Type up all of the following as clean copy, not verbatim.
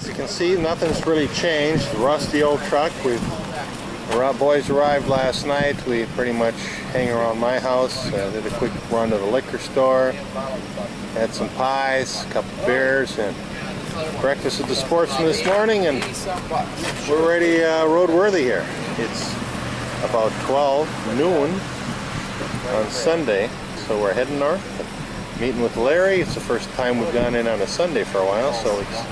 As you can see, nothing's really changed. Rusty old truck. The boys arrived last night. We pretty much hang around my house. Did a quick run to the liquor store. Had some pies, a couple beers, and breakfast at the Sportsman this morning. And we're already roadworthy here. It's about 12 noon on Sunday, so we're heading north. Meeting with Larry. It's the first time we've gone in on a Sunday for a while, so it's a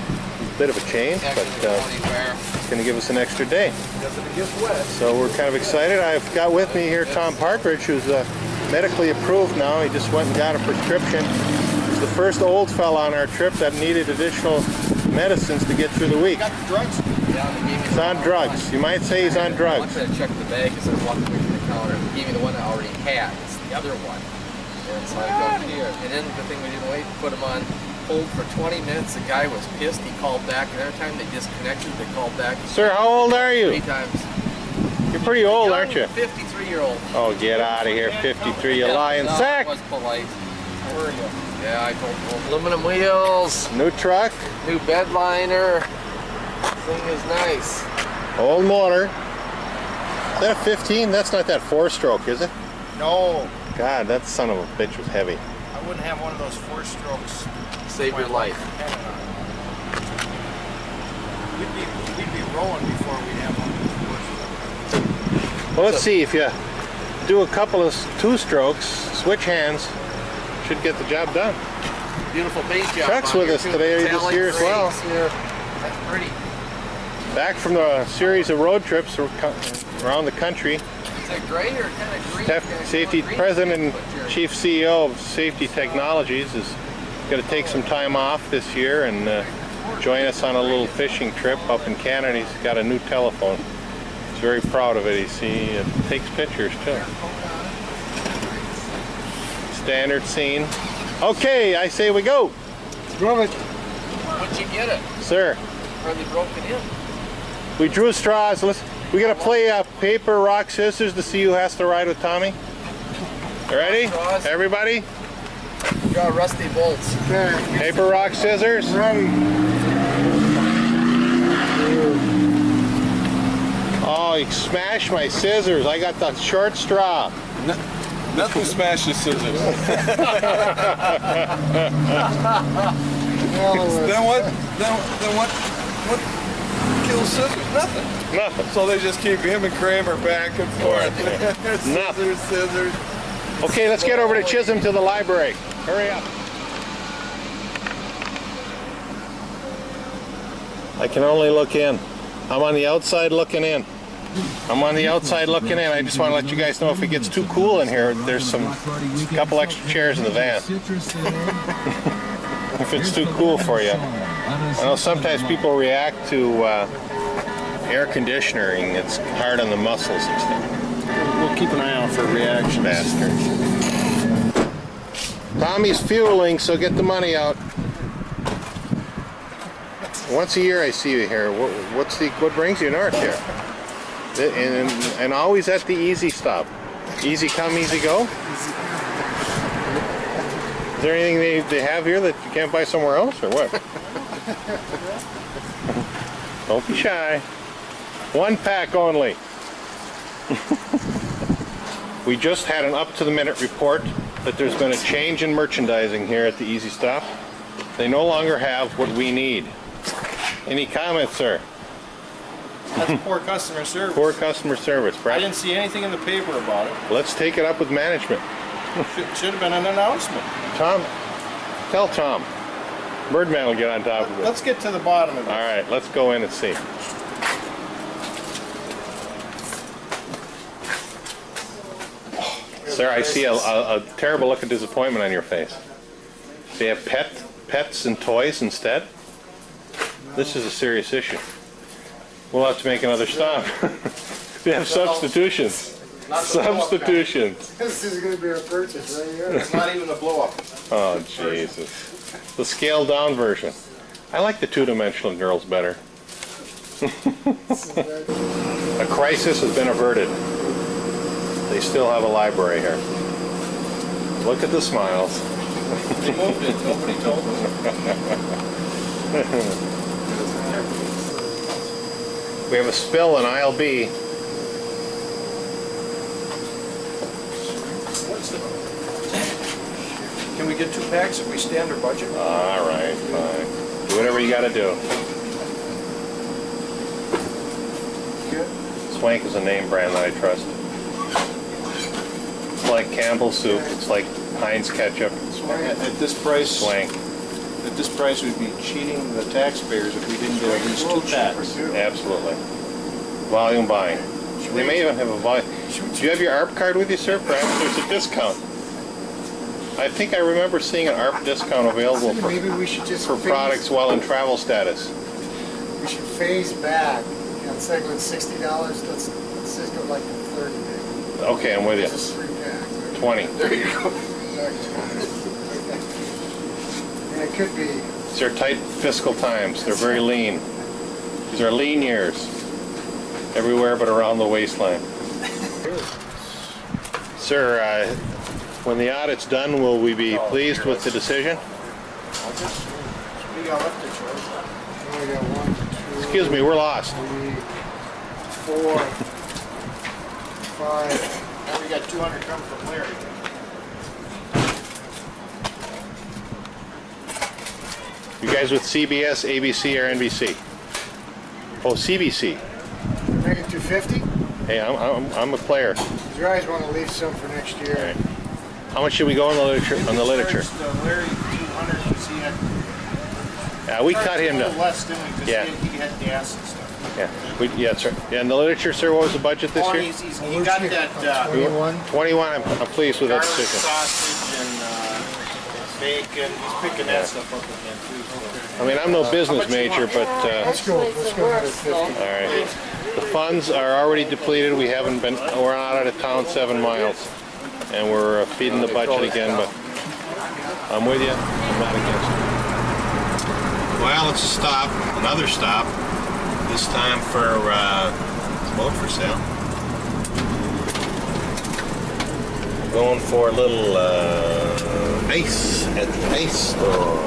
bit of a change, but it's going to give us an extra day. So we're kind of excited. I've got with me here Tom Partridge, who's medically approved now. He just went and got a prescription. He's the first old fella on our trip that needed additional medicines to get through the week. Got the drugs? Yeah, he's on drugs. You might say he's on drugs. I wanted to check the bag instead of walking away from the counter. He gave me the one I already had. It's the other one. And so I go here. And then the thing we didn't wait, put him on hold for 20 minutes. The guy was pissed. He called back. And every time they disconnected, they called back. Sir, how old are you? 3 times. You're pretty old, aren't you? 53-year-old. Oh, get out of here, 53, you lying sack. I was polite. How are you? Yeah, I told him. Aluminum wheels. New truck. New bed liner. Thing is nice. Old motor. Is that a 15? That's not that 4-stroke, is it? No. God, that son of a bitch was heavy. I wouldn't have one of those 4-strokes. Save your life. We'd be rolling before we'd have one of those 4-strokes. Well, let's see, if you do a couple of 2-strokes, switch hands, should get the job done. Beautiful paint job. Chuck's with us today this year as well. That's pretty. Back from the series of road trips around the country. Is it gray or kind of green? Safety President and Chief CEO of Safety Technologies is going to take some time off this year and join us on a little fishing trip up in Canada. He's got a new telephone. He's very proud of it. He takes pictures too. Standard scene. Okay, I say we go. Drove it. What'd you get it? Sir. Are they broken in? We drew straws. We gotta play paper, rock, scissors to see who has to ride with Tommy. You ready? Straws. Everybody? Draw rusty bolts. Okay. Paper, rock, scissors. Ready. Oh, you smashed my scissors. I got the short straw. Nothing smashes scissors. Then what kills scissors? Nothing. Nothing. So they just keep him and Kramer back and forth. Nothing. Scissors. Okay, let's get over to Chisholm to the library. Hurry up. I can only look in. I'm on the outside looking in. I'm on the outside looking in. I just want to let you guys know if it gets too cool in here, there's a couple extra chairs in the van. If it's too cool for you. I know sometimes people react to air conditioning. It's hard on the muscles and stuff. We'll keep an eye out for reaction. Bastards. Tommy's fueling, so get the money out. Once a year I see you here. What brings you north here? And always at the easy stop. Easy come, easy go? Is there anything they have here that you can't buy somewhere else, or what? Don't be shy. 1 pack only. We just had an up-to-the-minute report that there's been a change in merchandising here at the Easy Stop. They no longer have what we need. Any comments, sir? That's poor customer service. Poor customer service, I Brett. didn't see anything in the paper about it. Let's take it up with management. Should have been an announcement. Tom, tell Tom. Birdman will get on top of it. Let's get to the bottom of it. All right, let's go in and see. Sir, I see a terrible look of disappointment on your face. They have pets and toys instead? This is a serious issue. We'll have to make another stop. They have substitutions. Substitutions. This is going to be our purchase right here. It's not even a blow up. Oh, Jesus. The scaled down version. I like the two-dimensional girls better. A crisis has been averted. They still have a library here. Look at the smiles. They moved it. Nobody told them. We have a spill in aisle B. Can we get 2 packs if we stay under budget? All right, fine. Do whatever you got to do. Swank is a name brand that I trust. It's like Campbell's soup. It's like Heinz ketchup. At this price, Swank. at this price, we'd be cheating the taxpayers if we didn't get at least 2 packs. Absolutely. Volume buying. They may even have a volume. Do you have your ARP card with you, sir? Perhaps there's a discount. I think I remember seeing an ARP discount available Maybe we should just for products while in travel status. We should phase back. You know, instead of going $60, let's just go like 30 maybe. Okay, I'm with you. Just 3 packs. 20. There you go. And it could be. These are tight fiscal times. They're very lean. These are lean years. Everywhere but around the waistline. Sir, when the audit's done, will we be pleased with the decision? We got left to choice. We got 1, 2. Excuse me, we're lost. 3, 4, 5. Now we got 200 coming from Larry. You guys with CBS, ABC, or NBC? Oh, CBC. Make it 250. Hey, I'm a player. You guys want to leave some for next year. All right. How much should we go on the literature? On the literature? Larry 200 because he had. Yeah, we cut him A to. little less, didn't we? 'Cause Yeah. he had gas and stuff. Yeah, sir. Yeah, and the literature, sir, what was the budget this year? He got that 21. 21. I'm pleased with that garlic decision. sausage and bacon. He's picking that stuff up again too. I mean, I'm no business major, but Let's go 150. all right. The funds are already depleted. We're out of town 7 miles, and we're feeding the budget again. But I'm with you. I'm not against it. Well, it's a stop. Another stop. This time for boat for sale. Going for a little ice at the ice store.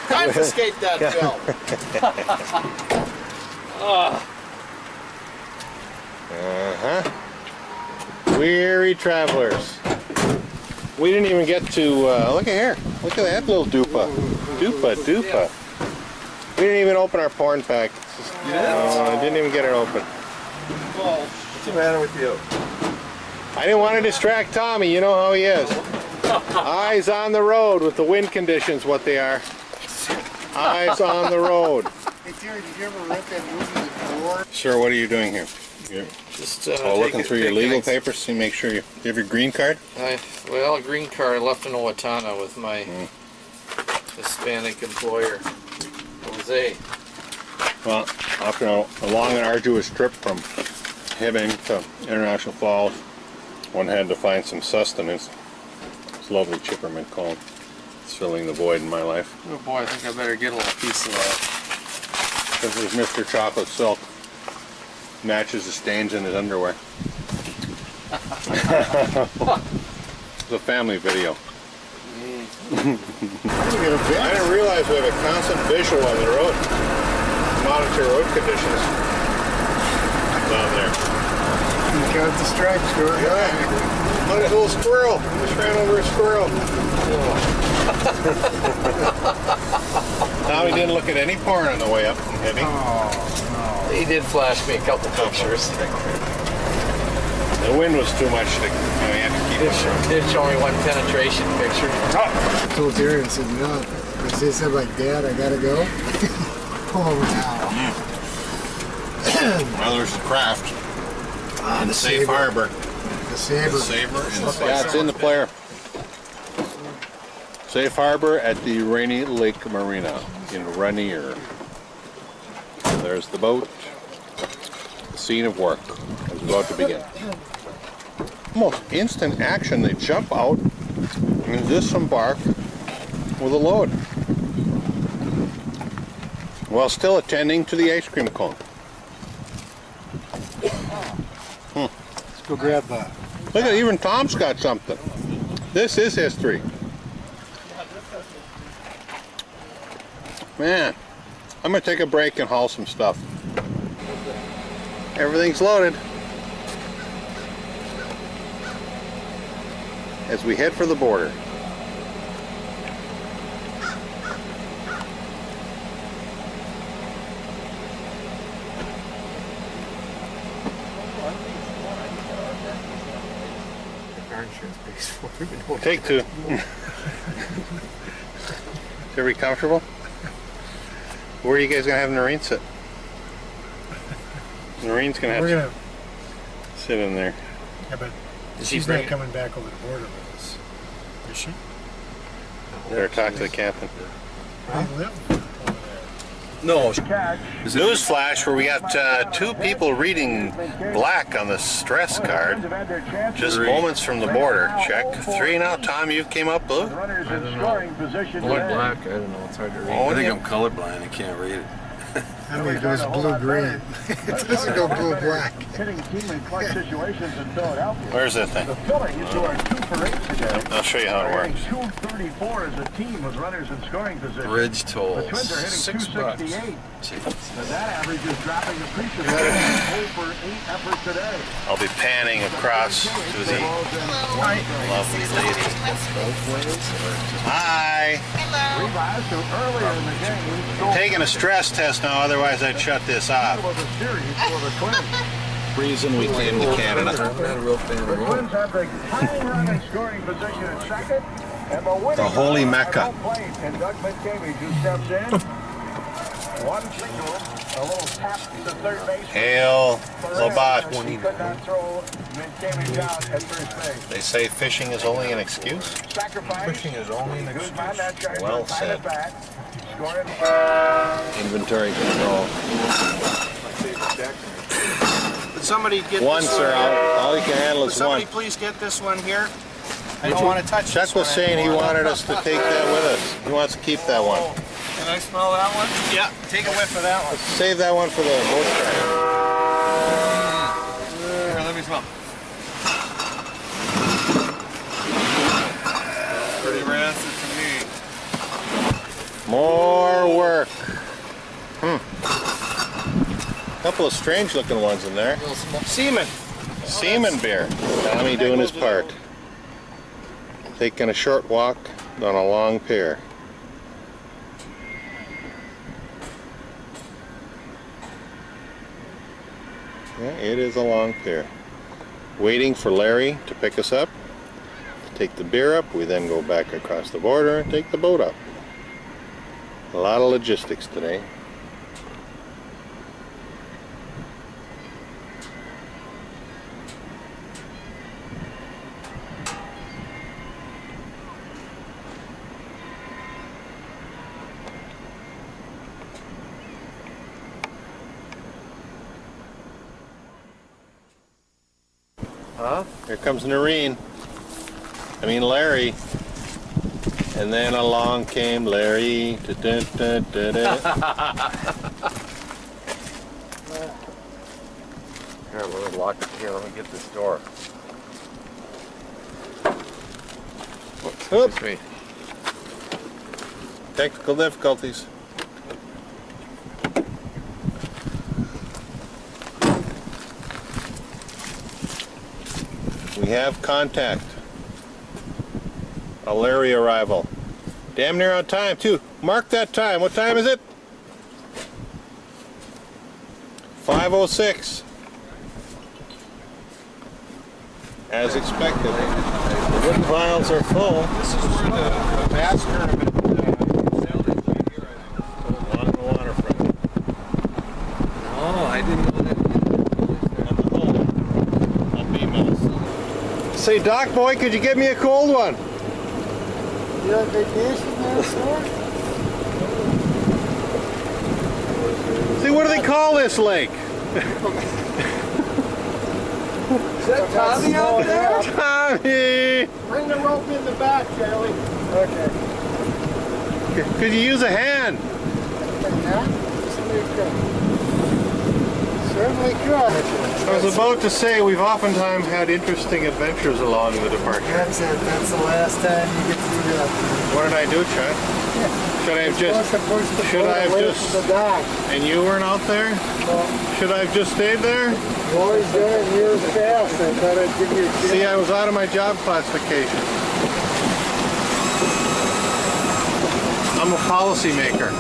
Confiscate that film. Uh-huh. Weary travelers. We didn't even get to, look at here. Look at that little dupa. Dupa. We didn't even open our porn pack. I didn't even get it open. What's the matter with you? I didn't want to distract Tommy. You know how he is. Eyes on the road with the wind conditions what they are. Eyes on the road. Hey, Terry, did you ever rent that movie The Door? Sir, what are you doing here? You're Just looking through your legal papers to make sure you have your green card? Well, a green card I left in Owatonna with my Hispanic employer, Jose. Well, after a long and arduous trip from Hibbing to International Falls, one had to find some sustenance. This lovely chippermint cone. It's filling the void in my life. Oh boy, I think I better get a little piece of that. This is Mr. Chocolate Silk. Matches the stains in his underwear. It's a family video. I didn't realize we have a constant visual on the road. Monitor road conditions down there. You got the stripes, George. Yeah. Look at a little squirrel. Just ran over a squirrel. Tommy didn't look at any porn on the way up from Hibbing. He did flash me a couple pictures. The wind was too much to, you had to keep it short. Did show me one penetration picture. I told Terry, I said, no. Because they said, like, Dad, I gotta go. Pull over now. Well, there's the craft. The Safe Harbor. The Saber. Yeah, it's in the player. Safe Harbor at the Rainy Lake Marina in Rainier. There's the boat. The scene of work is about to begin. Almost instant action. They jump out and disembark with a load, while still attending to the ice cream cone. Let's go grab that. Look at, even Tom's got something. This is history. Man, I'm gonna take a break and haul some stuff. Everything's loaded. As we head for the border. Car insurance pays for it, but Take two. Is everybody comfortable? Where are you guys gonna have Noreen sit? Noreen's gonna have We're to gonna, sit in there. yeah, but Does he she's bring not it? coming back over the border with us. Is she? Better talk to the captain. They live over there. No. Newsflash where we got two people reading black on the stress card. Just moments from the border. Check. 3 now. Tom, you came up blue? I don't know. Blood black, I don't know. It's hard to read. Oh, I think yeah. I'm colorblind. I can't read it. I mean, it goes blue-green. It doesn't go blue-black. Hitting team in clutch situations in Philadelphia. Where's that thing? The Phillies, who are 2 for 8 today, I'll show you how it works. 234 as a team with runners in scoring position. Bridge The tolls. Twins are hitting $6. 268. Jeez. And that average is dropping appreciably. 0 for 8 efforts today. I'll be panning across to the lovely lady. Hi. Rivas, who earlier in the game scored Taking a stress test now, otherwise I'd shut this off. of the series for the Twins. Reason we came to Canada. I'm not a real fan of The the Twins have the tying run in scoring position at second. And the winning The holy run Mecca. at home plate. And Doug McCamey who steps in. One single, a little tap to third base. Hail Labat. He could not throw McCamey down at first base. They say fishing is only an excuse. Sacrifice. Fishing is only an excuse. Guzman, that guy Well from said. Back. Scoring. Inventory control. Would somebody get One, this sir. All you can handle Would is one. somebody please get this one here? I don't want to touch Chuck this was one saying he anymore. wanted us to take that with us. He wants to keep that one. Can I smell that one? Yeah, take a whiff of that one. Save that one for the boat ride. Here, let me smell. Pretty rancid to me. More work. Couple of strange looking ones in there. Seaman. Seaman beer. Tommy doing his part. Taking a short walk on a long pier. Yeah, it is a long pier. Waiting for Larry to pick us up, to take the beer up. We then go back across the border and take the boat up. A lot of logistics today. Huh? Here comes Noreen. I mean Larry. And then along came Larry. Da-da-da-da-da. Here, let me lock it. Here, let me get this door. Oop. This way. Technical difficulties. We have contact. A Larry arrival. Damn near on time too. Mark that time. What time is it? 5:06. As expected. The wooden vials are full. This is where the bass tournament sailed in here. Along the waterfront. Oh, I didn't know that. And the hole. I'll be mouse. Say, Doc boy, could you get me a cold one? You on vacation there, sir? See, what do they call this lake? Is that Tommy out there? Tommy! Bring the rope in the back, Charlie. Okay. Could you use a hand? Yeah? Certainly could. I was about to say, we've oftentimes had interesting adventures along the departure. That's it. That's the last time you get to do that. What did I do, Chuck? Should I have just, should I have just, the dock. and you weren't out there? Should I have just stayed there? You always done it years past. I thought I'd give you a chance. See, I was out of my job classification. I'm a policymaker.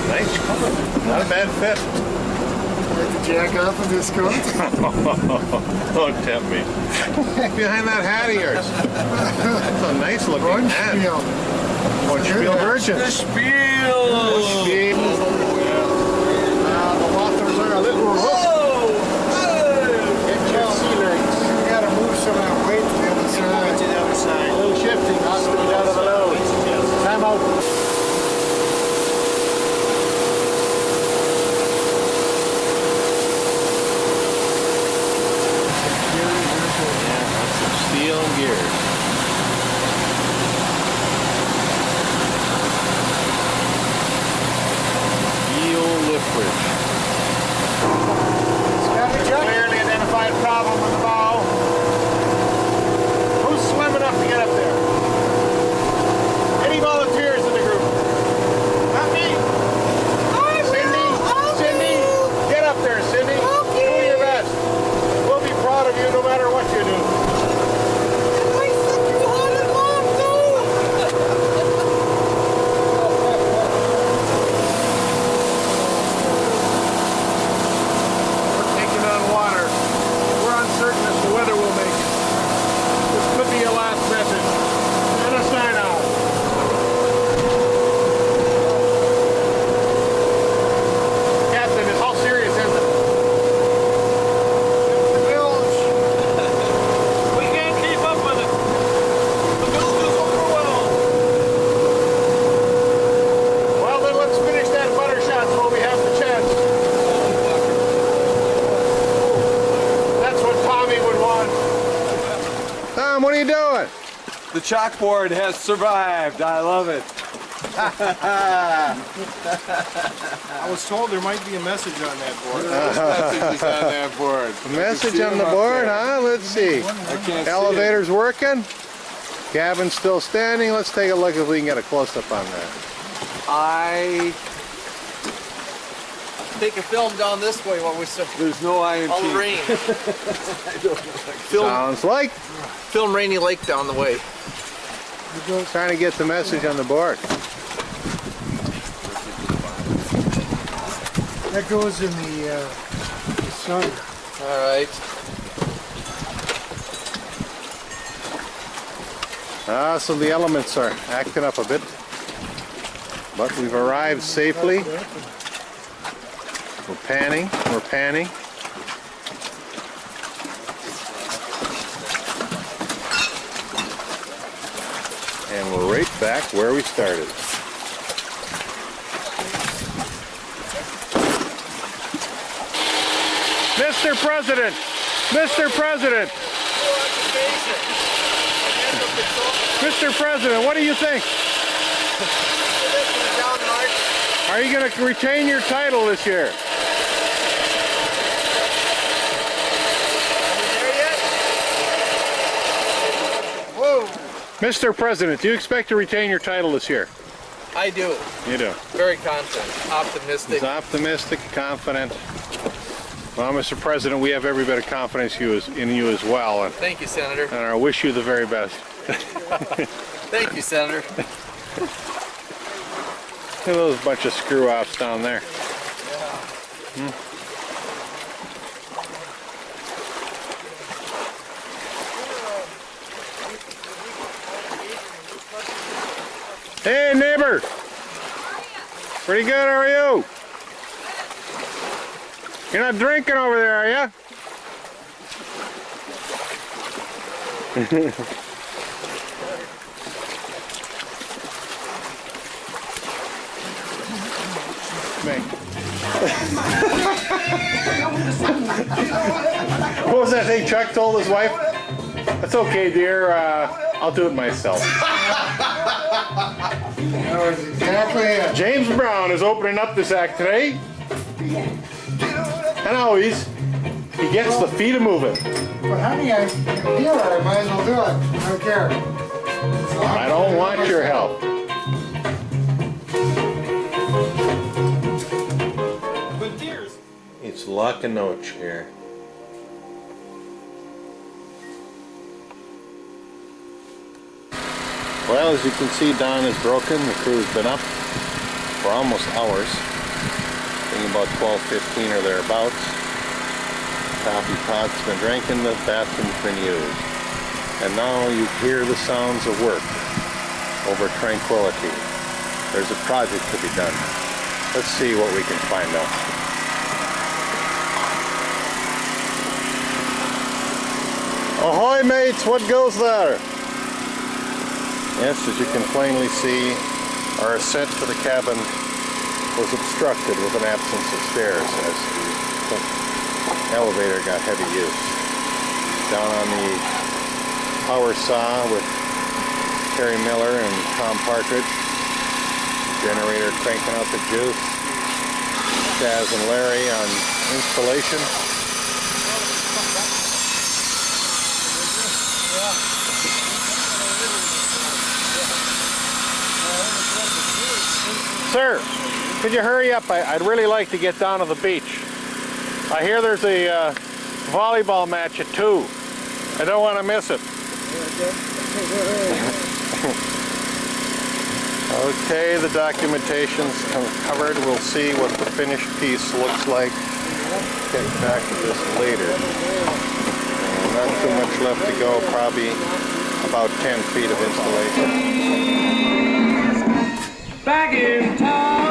Nice cover. Not a bad fit. Like to jack off in this coat? Don't tempt me. Behind that hat of yours. That's a nice looking hat. Spiel. Spiel virgin. The spiel! The water's are a little rough. Get your sea legs. You gotta move some of that weight to the other side. To the other side. A little shifting. Has to be down to the load. Time out. Steel gears. Steel lift bridge. Clearly identified problem with the bow. Who's swim enough to get up there? Any volunteers in the group? Not me. Cindy, get up there, Cindy. Do your best. We'll be proud of you no matter what you do. We're taking on water. We're uncertain as to whether we'll make it. This could be a last message. And a sign out. Captain, how serious is it? We can't keep up with it. The bilge is overwhelmed. Well, then let's finish that butter shot while we have the chance. That's what Tommy would want. Tom, what are you doing? The chalkboard has survived. I love it. I was told there might be a message on that board. Messages on that board. A message on the board, huh? Let's see. I can't Elevator's working. Cabin's still standing. Let's take a look if we can get a close-up on that. I take a film down this way while we There's no IMT. all the rain. film, Sounds like film Rainy Lake down the way. trying to get the message on the board. That goes in the sun. All right. So the elements are acting up a bit, but we've arrived safely. We're panning. And we're right back where we started. Mr. President! Mr. President! Mr. President, what do you think? Are you going to retain your title this year? Mr. President, do you expect to retain your title this year? I do. You do. Very confident, optimistic. He's optimistic, confident. Well, Mr. President, we have every bit of confidence in you as well, and Thank you, Senator. I wish you the very best. Thank you, Senator. Look at those bunch of screw-offs down there. Hey, neighbor. Pretty good, how are you? You're not drinking over there, are you? What was that thing Chuck told his wife? That's okay, dear. I'll do it myself. That was exactly it. James Brown is opening up this act today. And always, He gets the feet a moving. But honey, I feel it. I might as well do it. I don't care. I don't want your help. But deers. It's Luck and Noach here. Well, as you can see, dawn is broken. The crew's been up for almost hours. I think about 12:15 or thereabouts. Coffee pot's been drinking, the bathroom's been used. And now you hear the sounds of work over tranquility. There's a project to be done. Let's see what we can find out. Ahoy mates, what goes there? Yes, as you can plainly see, our ascent to the cabin was obstructed with an absence of stairs as the elevator got heavy use. Down on the power saw with Terry Miller and Tom Partridge, generator cranking out the juice, Chaz and Larry on installation. Sir, could you hurry up? I'd really like to get down to the beach. I hear there's a volleyball match at 2. I don't want to miss it. Okay, the documentation's covered. We'll see what the finished piece looks like. Get back to this later. Not too much left to go, probably about 10 feet of installation. Back in town.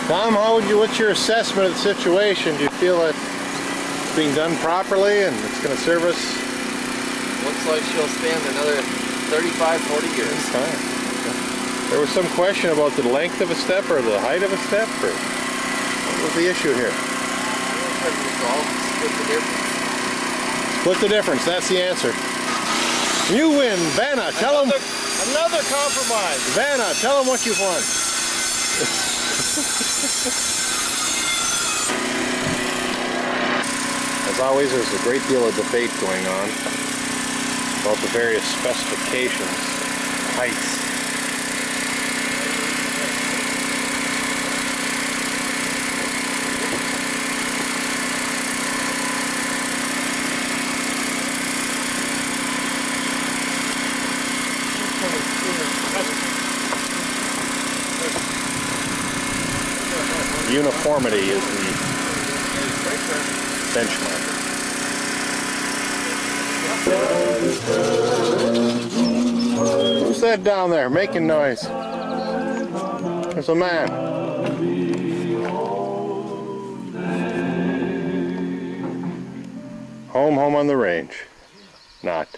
Tom, what's your assessment of the situation? Do you feel that it's being done properly and it's going to serve us? Looks like she'll stand another 35, 40 years. Fine. There was some question about the length of a step or the height of a step, or what was the issue here? Split the difference. Split the difference, that's the answer. You win, Vanna, tell them. Another compromise. Vanna, tell them what you've won. As always, there's a great deal of debate going on about the various specifications, heights. Uniformity is the benchmark. Who's that down there making noise? There's a man. Home on the range. Not.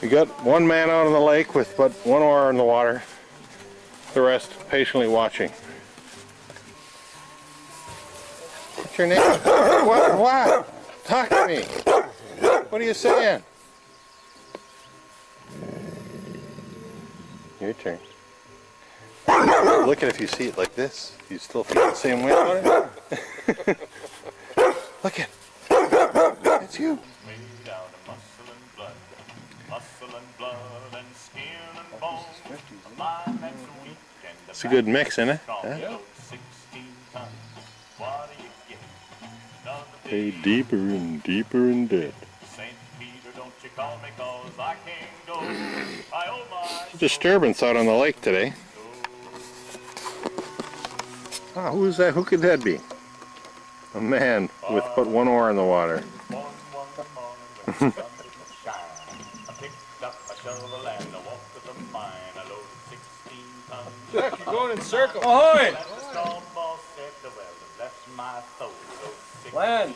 We got one man out on the lake with but one oar in the water. The rest patiently watching. What's your name? What? Talk to me. What are you saying? Your turn. Look at if you see it like this. You still feel the same way about it? Look at. It's you. It's a good mix, isn't it? Huh? Hey, deeper and deeper in debt. Disturbance out on the lake today. Ah, who is that? Who could that be? A man with but one oar in the water. Jack, you're going in circles. Ahoy! Land.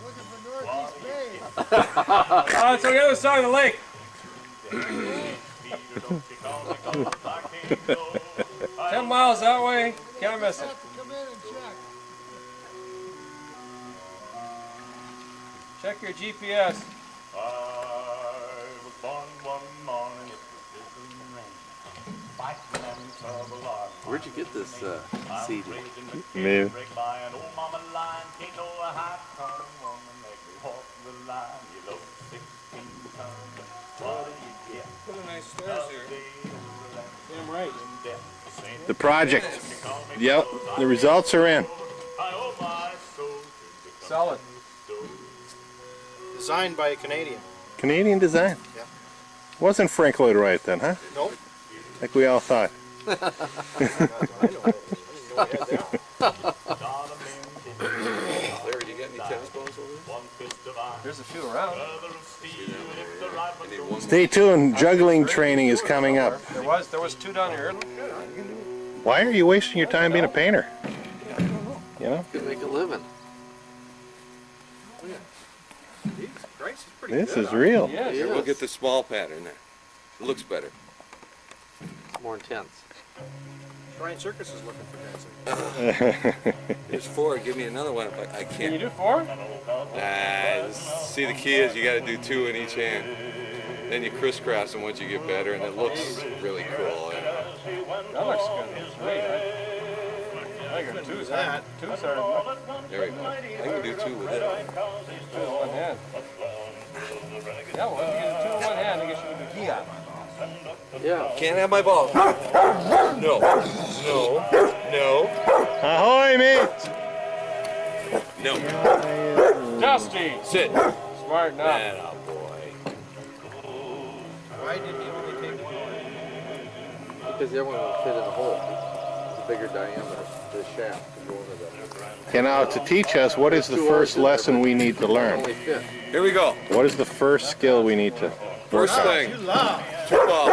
Looking for Northeast Bay. Oh, it's on the other side of the lake. 10 miles that way, can't miss it. Come in and check. Check your GPS. I was born one morning, it was drizzling rain. Fighting and trouble are Where'd you get this CD? Me. break by an old mama line. Can't know a high-tongue woman make me walk the line. You load 16 tons, what do you get? Put a nice stairs here. Damn right. The project. Yep, the results are in. I owe my soul to the Solid. Designed by a Canadian. Canadian design. Yeah. Wasn't Frank Lloyd Wright then, huh? Nope. Like we all thought. I know that. Larry, you got any tennis balls over there? There's a few around. Stay tuned. Juggling training is coming up. There was 2 down here. Why are you wasting your time being a painter? You know? Could make a living. Price is pretty This good. is real. Yeah, Yeah. Look at the small pattern there. It looks better. It's more intense. Shrine Circus is looking for guys. There's 4. Give me another one if I Can you can't. do 4? See, the key is you got to do 2 in each hand. Then you crisscross them once you get better, and it looks really cool. That looks good. That's great, right? I got 2's hard. 2's hard. There we go. I can do 2 with it. 2 in one hand. Yeah, well, if you get 2 in one hand, I guess you can do Kia. Yeah. Can't have my ball. No. No. No. Ahoy, mate! No. Dusty! Sit. Smart enough. Atta boy. Why didn't you only take one? Because the other one will fit in the hole. It's a bigger diameter, the shaft to go into the... Okay, now to teach us, what is the first lesson we need to learn? Only fit. Here we go. What is the first skill we need to work First on? thing. 2 love. 2 balls.